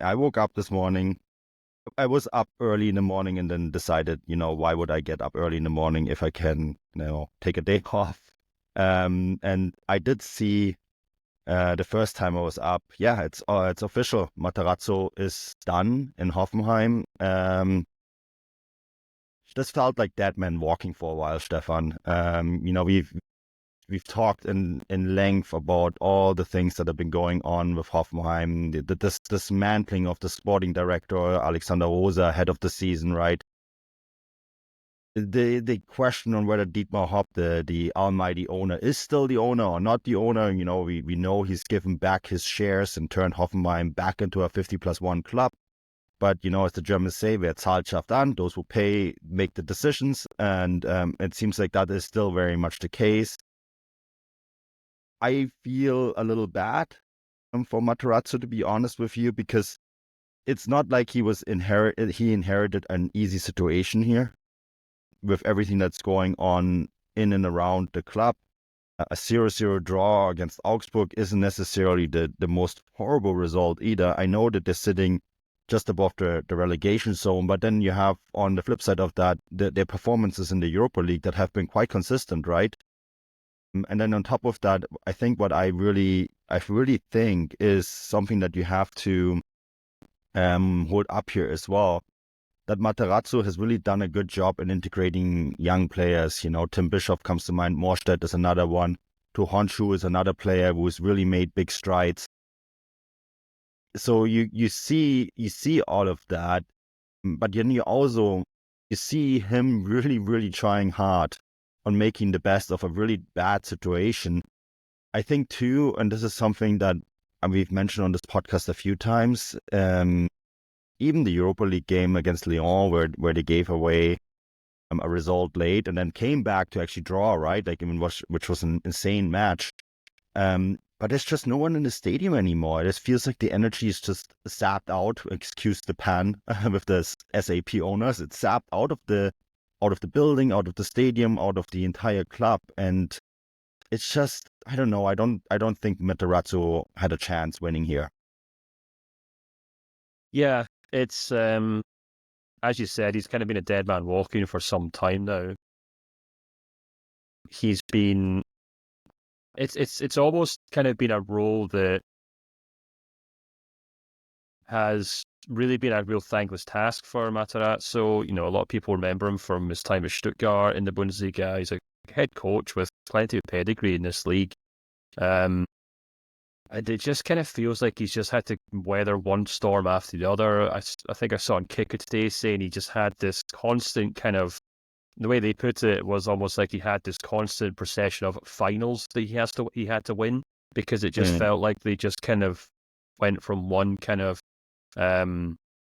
I woke up this morning. I was up early in the morning and then decided, why would I get up early in the morning if I can, take a day off? And I did see the first time I was up. Yeah, it's official. Matarazzo is done in Hoffenheim. Just felt like dead man walking for a while, Stefan. We've talked in length about all the things that have been going on with Hoffenheim, this dismantling of the sporting director, Alexander Rosa, ahead of the season, right? The question on whether Dietmar Hopp, the almighty owner, is still the owner or not the owner. We know he's given back his shares and turned Hoffenheim back into a 50+1 club. But, as the Germans say, wer zahlt, schafft an. Those who pay make the decisions. And it seems like that is still very much the case. I feel a little bad for Matarazzo, to be honest with you, because it's not like he inherited an easy situation here with everything that's going on in and around the club. A 0-0 draw against Augsburg isn't necessarily the most horrible result either. I know that they're sitting just above the relegation zone, but then you have on the flip side of that, their performances in the Europa League that have been quite consistent, right? And then on top of that, I think what I really think is something that you have to hold up here as well, that Matarazzo has really done a good job in integrating young players. Tim Bischoff comes to mind, Morstad is another one, Tu Honshu is another player who's really made big strides. So you see all of that, but then you see him really, really trying hard on making the best of a really bad situation. I think too, and this is something that we've mentioned on this podcast a few times, even the Europa League game against Lyon, where they gave away a result late and then came back to actually draw, right? Which was an insane match. But there's just no one in the stadium anymore. It just feels like the energy is just sapped out. Excuse the pan with the SAP owners. It's sapped out of the building, out of the stadium, out of the entire club, and it's just, I don't know. I don't think Matarazzo had a chance winning here. Yeah, it's as you said, he's kind of been a dead man walking for some time now. He's been, it's almost kind of been a role that has really been a real thankless task for Matarazzo. A lot of people remember him from his time at Stuttgart in the Bundesliga. He's a head coach with plenty of pedigree in this league. And it just kind of feels like he's just had to weather one storm after the other. I think I saw on Kicker today saying he just had this constant kind of, the way they put it was almost like he had this constant procession of finals that he had to win, because it just felt like they just kind of went from one kind of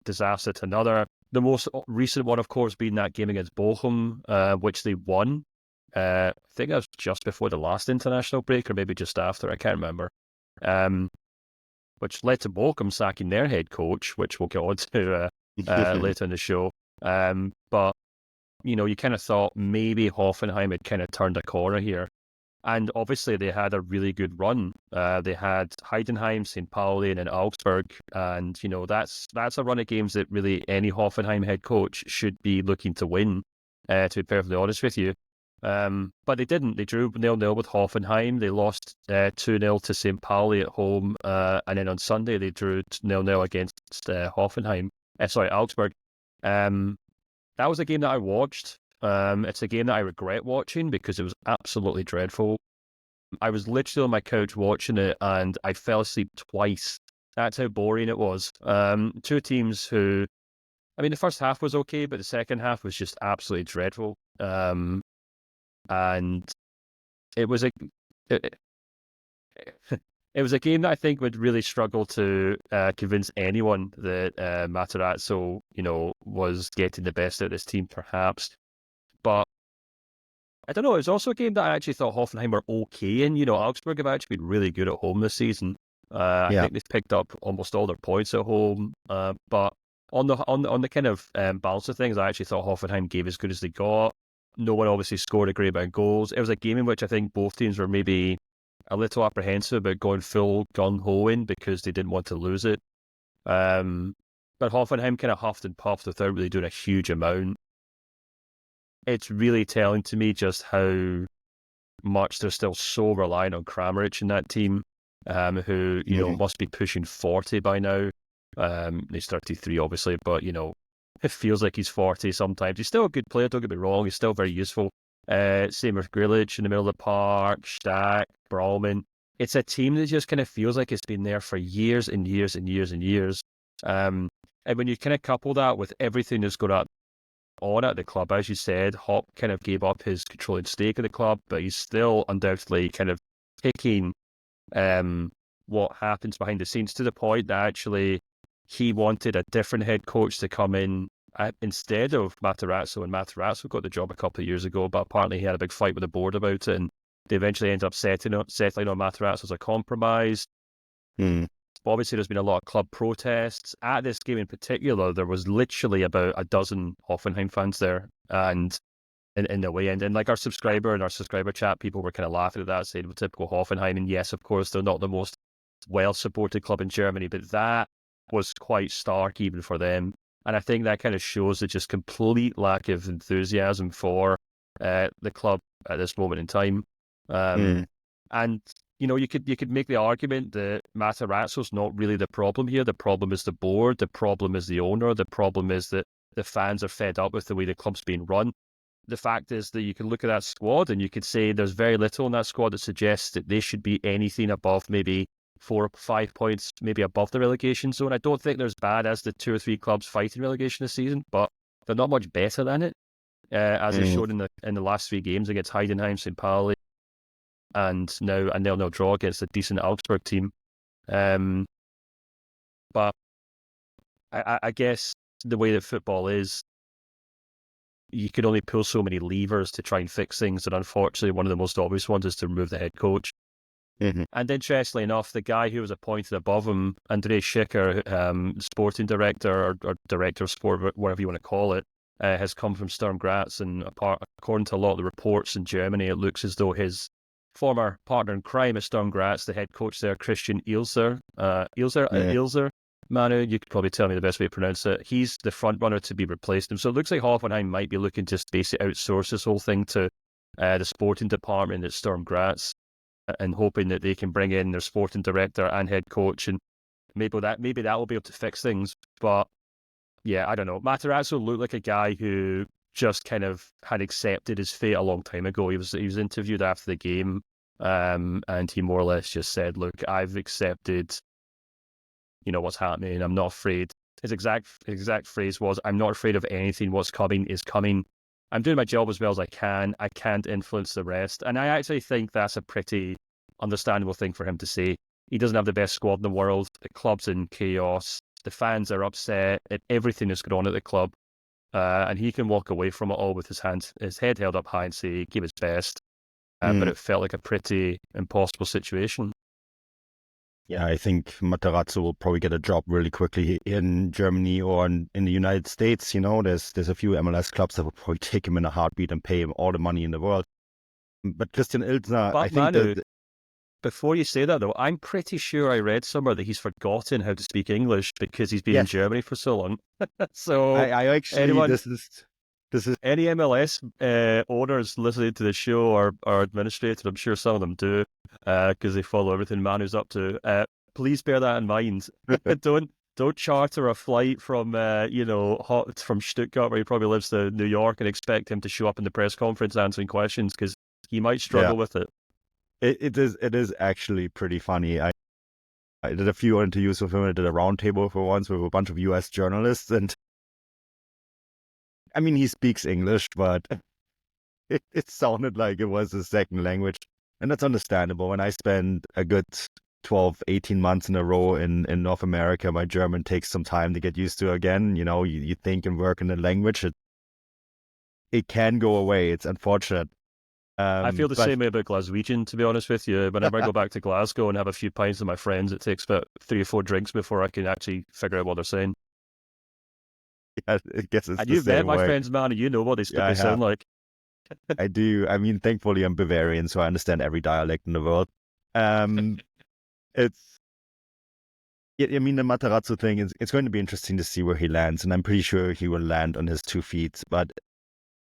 disaster to another. The most recent one, of course, being that game against Bochum, which they won. I think that was just before the last international break, or maybe just after. I can't remember. Which led to Bochum sacking their head coach, which we'll get on to later in the show. But you kind of thought maybe Hoffenheim had kind of turned a corner here. And obviously they had a really good run. They had Heidenheim, St. Pauli, and then Augsburg. And, that's a run of games that really any Hoffenheim head coach should be looking to win, to be perfectly honest with you. But they didn't. They drew 0-0 with Hoffenheim. They lost 2-0 to St. Pauli at home. And then on Sunday, they drew 0-0 against Augsburg. That was a game that I watched. It's a game that I regret watching because it was absolutely dreadful. I was literally on my couch watching it and I fell asleep twice. That's how boring it was. Two teams who, the first half was okay, but the second half was just absolutely dreadful. And it was it was a game that I think would really struggle to convince anyone that Matarazzo, was getting the best out of this team, perhaps. But I don't know. It was also a game that I actually thought Hoffenheim were okay in. Augsburg have actually been really good at home this season. I think they've picked up almost all their points at home. But on the kind of balance of things, I actually thought Hoffenheim gave as good as they got. No one obviously scored a great amount of goals. It was a game in which I think both teams were maybe a little apprehensive about going full gung-ho in because they didn't want to lose it. But Hoffenheim kind of huffed and puffed without really doing a huge amount. It's really telling to me just how much they're still so reliant on Kramaric in that team, who, must be pushing 40 by now. He's 33, obviously, but, it feels like he's 40 sometimes. He's still a good player, don't get me wrong. He's still very useful. Same with Grealish in the middle of the park, Stack, Bralman. It's a team that just kind of feels like it's been there for years and years and years and years. And when you kind of couple that with everything that's going on at the club, as you said, Hopp kind of gave up his controlling stake of the club, but he's still undoubtedly kind of picking what happens behind the scenes, to the point that actually he wanted a different head coach to come in instead of Matarazzo, and Matarazzo got the job a couple of years ago, but apparently he had a big fight with the board about it, and they eventually ended up settling on Matarazzo as a compromise. Obviously, there's been a lot of club protests. At this game in particular, there was literally about a dozen Hoffenheim fans there, and in the way, and like our subscriber chat, people were kind of laughing at that, saying, well, typical Hoffenheim. And yes, of course, they're not the most well-supported club in Germany, but that was quite stark even for them. And I think that kind of shows the just complete lack of enthusiasm for the club at this moment in time. And you could make the argument that Matarazzo's not really the problem here. The problem is the board. The problem is the owner. The problem is that the fans are fed up with the way the club's being run. The fact is that you can look at that squad and you could say there's very little in that squad that suggests that they should be anything above maybe 4 or 5 points, maybe above the relegation zone. I don't think they're as bad as the 2 or 3 clubs fighting relegation this season, but they're not much better than it, as is shown in the last 3 games against Heidenheim, St. Pauli, and now a 0-0 draw against a decent Augsburg team. But I guess the way that football is, you can only pull so many levers to try and fix things, and unfortunately one of the most obvious ones is to remove the head coach. And interestingly enough, the guy who was appointed above him, Andreas Schicker, sporting director or director of sport, whatever you want to call it, has come from Sturm Graz, and according to a lot of the reports in Germany, it looks as though his former partner in crime at Sturm Graz, the head coach there, Christian Ilzer, Manu, you could probably tell me the best way to pronounce it. He's the front runner to be replaced him. So it looks like Hoffenheim might be looking to basically outsource this whole thing to the sporting department at Sturm Graz, and hoping that they can bring in their sporting director and head coach, and maybe that will be able to fix things. But yeah, I don't know. Matarazzo looked like a guy who just kind of had accepted his fate a long time ago. He was interviewed after the game, and he more or less just said, "Look, I've accepted, what's happening. I'm not afraid." His exact phrase was, "I'm not afraid of anything. What's coming is coming. I'm doing my job as well as I can. I can't influence the rest." And I actually think that's a pretty understandable thing for him to say. He doesn't have the best squad in the world. The club's in chaos. The fans are upset at everything that's going on at the club. And he can walk away from it all with his head held up high and say, give his best. But it felt like a pretty impossible situation. Yeah, I think Matarazzo will probably get a job really quickly in Germany or in the United States. There's a few MLS clubs that will probably take him in a heartbeat and pay him all the money in the world. But Christian Ilzer, But I think Manu, before you say that though, I'm pretty sure I read somewhere that he's forgotten how to speak English because he's been in Germany for so long. So I actually, this is any MLS owners listening to the show or administrators, I'm sure some of them do, because they follow everything Manu's up to. Please bear that in mind. Don't charter a flight from from Stuttgart, where he probably lives, to New York, and expect him to show up in the press conference answering questions, because he might struggle with it. It is actually pretty funny. I did a few interviews with him. I did a roundtable for once with a bunch of US journalists, and I mean, he speaks English, but it sounded like it was his second language, and that's understandable. When I spend a good 12, 18 months in a row in North America, my German takes some time to get used to again. You think and work in the language. It can go away. It's unfortunate. I feel the same way about Glaswegian, to be honest with you. Whenever I go back to Glasgow and have a few pints with my friends, it takes about 3 or 4 drinks before I can actually figure out what they're saying. Yeah, I guess it's and the you've met same my way. friends, man, and you know what they sound like. I do. I mean, thankfully I'm Bavarian, so I understand every dialect in the world. It's Yeah, I mean, the Matarazzo thing is, it's going to be interesting to see where he lands, and I'm pretty sure he will land on his 2 feet. But,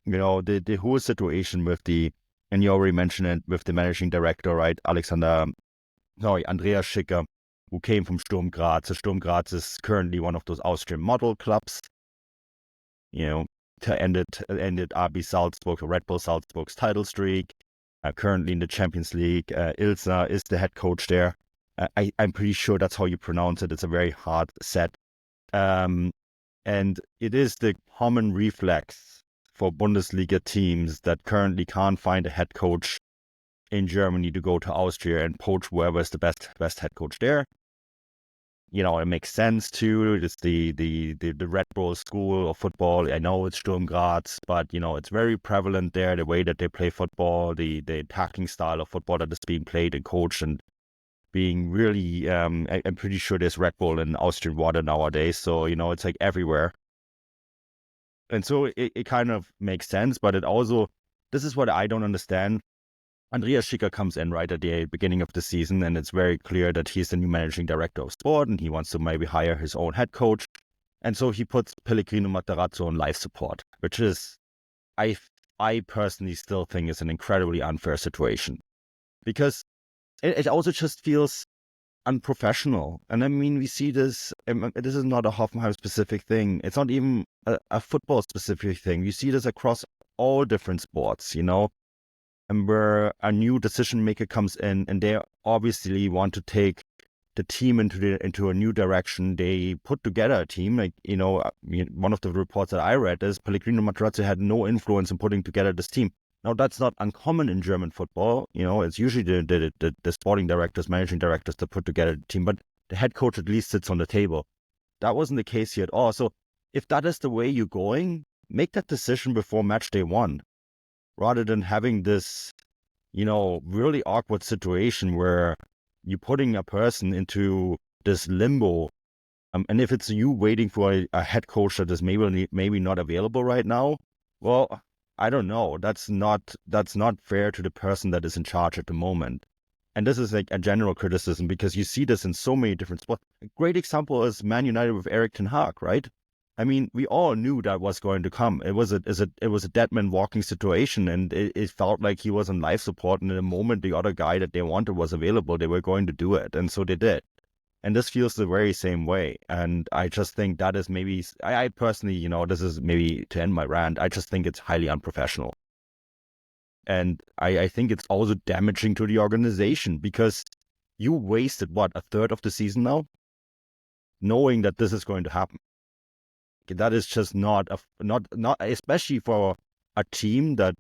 the whole situation with and you already mentioned it, with the managing director, right? Andreas Schicker, who came from Sturm Graz. So Sturm Graz is currently one of those Austrian model clubs, to ended RB Salzburg, or Red Bull Salzburg's title streak. Currently in the Champions League, Ilzer is the head coach there. I'm pretty sure that's how you pronounce it. It's a very hard set. And it is the common reflex for Bundesliga teams that currently can't find a head coach in Germany to go to Austria and poach whoever is the best head coach there. It makes sense too. It's the Red Bull school of football. I know it's Sturm Graz, but it's very prevalent there, the way that they play football, the attacking style of football that is being played and coached, and being really, I'm pretty sure there's Red Bull in Austrian water nowadays. So, it's like everywhere. And so it kind of makes sense, but this is what I don't understand. Andreas Schicker comes in right at the beginning of the season, and it's very clear that he's the new managing director of sport, and he wants to maybe hire his own head coach. And so he puts Pellegrino Matarazzo on life support, which is, I personally still think is an incredibly unfair situation, because it also just feels unprofessional. And I mean, we see this, this is not a Hoffenheim specific thing. It's not even a football specific thing. You see this across all different sports, and where a new decision maker comes in, and they obviously want to take the team into a new direction. They put together a team. One of the reports that I read is Pellegrino Matarazzo had no influence in putting together this team. Now, that's not uncommon in German football. It's usually the sporting directors, managing directors that put together the team, but the head coach at least sits on the table. That wasn't the case here at all. So if that is the way you're going, make that decision before match day 1, rather than having this, really awkward situation where you're putting a person into this limbo. And if it's you waiting for a head coach that is maybe not available right now, well, I don't know. That's not fair to the person that is in charge at the moment. And this is like a general criticism, because you see this in so many different sports. A great example is Man United with Erik ten Hag, right? I mean, we all knew that was going to come. It was a dead man walking situation, and it felt like he was on life support. And in the moment the other guy that they wanted was available, they were going to do it, and so they did. And this feels the very same way. And I just think that is maybe, I personally, this is maybe to end my rant, I just think it's highly unprofessional. And I think it's also damaging to the organization, because you wasted, a third of the season now, knowing that this is going to happen. That is just not especially for a team that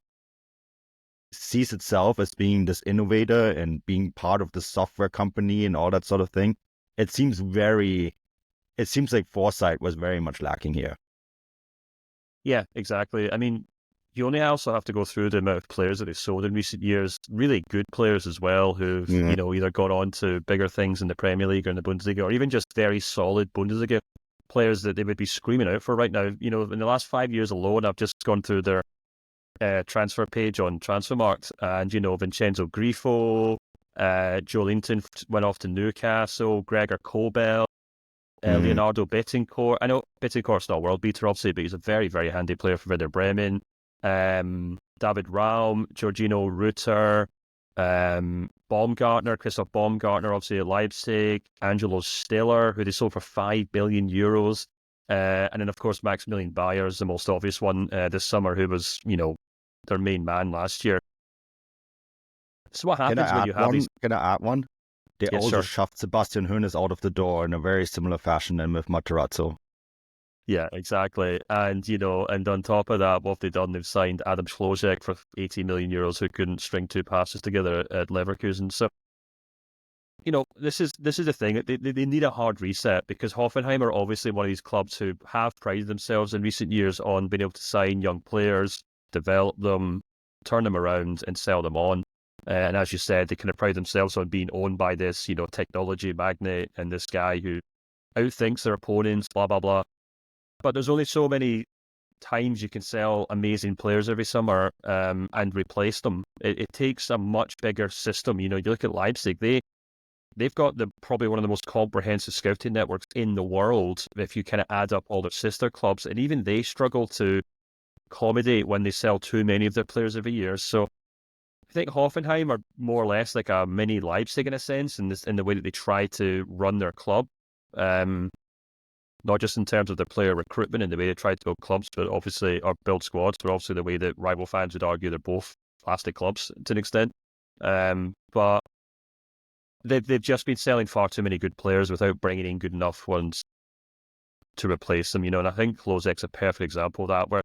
sees itself as being this innovator and being part of the software company and all that sort of thing. It seems like foresight was very much lacking here. Yeah, exactly. I mean, you only also have to go through the amount of players that they've sold in recent years, really good players as well, who've, either gone on to bigger things in the Premier League or in the Bundesliga, or even just very solid Bundesliga players that they would be screaming out for right now. In the last 5 years alone, I've just gone through their transfer page on Transfermarkt, and, Vincenzo Grifo, Joelinton went off to Newcastle, Gregor Kobel, Leonardo Bittencourt. I know Bittencourt's not a world beater, obviously, but he's a very, very handy player for Werder Bremen. David Raum, Georgino Rutter, Christoph Baumgartner, obviously at Leipzig, Angelo Stiller, who they sold for €5 billion. And then, of course, Maximilian Bayer is the most obvious one this summer, who was, their main man last year. So what happens when you have these... Can I add one? They also sure. shoved Sebastian Hoeneß out of the door in a very similar fashion than with Matarazzo. Yeah, exactly. And, and on top of that, what have they done? They've signed Adam Schlozek for €80 million, who couldn't string 2 passes together at Leverkusen. So, this is the thing. They need a hard reset, because Hoffenheim are obviously one of these clubs who have prided themselves in recent years on being able to sign young players, develop them, turn them around, and sell them on. And as you said, they kind of pride themselves on being owned by this, technology magnate and this guy who outthinks their opponents, blah, blah, blah. But there's only so many times you can sell amazing players every summer and replace them. It takes a much bigger system. You look at Leipzig, they they've got probably one of the most comprehensive scouting networks in the world if you kind of add up all their sister clubs, and even they struggle to accommodate when they sell too many of their players every year. So I think Hoffenheim are more or less like a mini Leipzig in a sense, in the way that they try to run their club. Not just in terms of their player recruitment and the way they try to build clubs, but obviously, or build squads, but obviously the way that rival fans would argue they're both plastic clubs to an extent. But they've just been selling far too many good players without bringing in good enough ones to replace them, and I think Klozek's a perfect example of that, where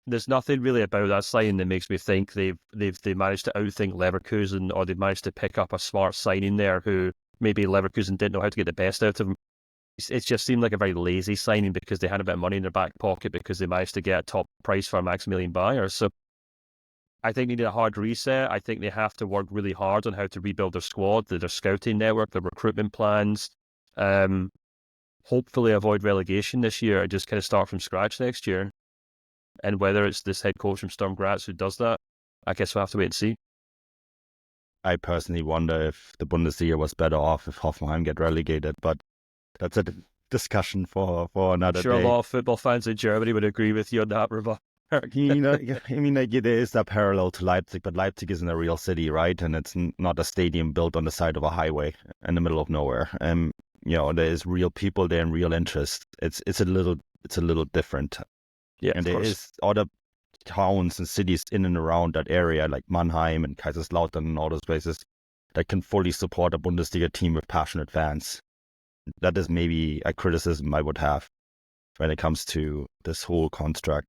there's nothing really about that signing that makes me think they've managed to outthink Leverkusen, or they've managed to pick up a smart signing there who maybe Leverkusen didn't know how to get the best out of him. It just seemed like a very lazy signing because they had a bit of money in their back pocket because they managed to get a top price for Maximilian Bayer. So I think they need a hard reset. I think they have to work really hard on how to rebuild their squad, their scouting network, their recruitment plans. Hopefully avoid relegation this year and just kind of start from scratch next year. And whether it's this head coach from Sturm Graz who does that, I guess we'll have to wait and see. I personally wonder if the Bundesliga was better off if Hoffenheim get relegated, but that's a discussion for another day. I'm sure a lot of football fans in Germany would agree with you on that remark. I mean, like, there is that parallel to Leipzig, but Leipzig isn't a real city, right? And it's not a stadium built on the side of a highway in the middle of nowhere. There is real people there and real interest. It's a little different. Yeah, and there is other towns and cities in and around that area, like Mannheim and Kaiserslautern and all those places, that can fully support a Bundesliga team with passionate fans. That is maybe a criticism I would have when it comes to this whole construct.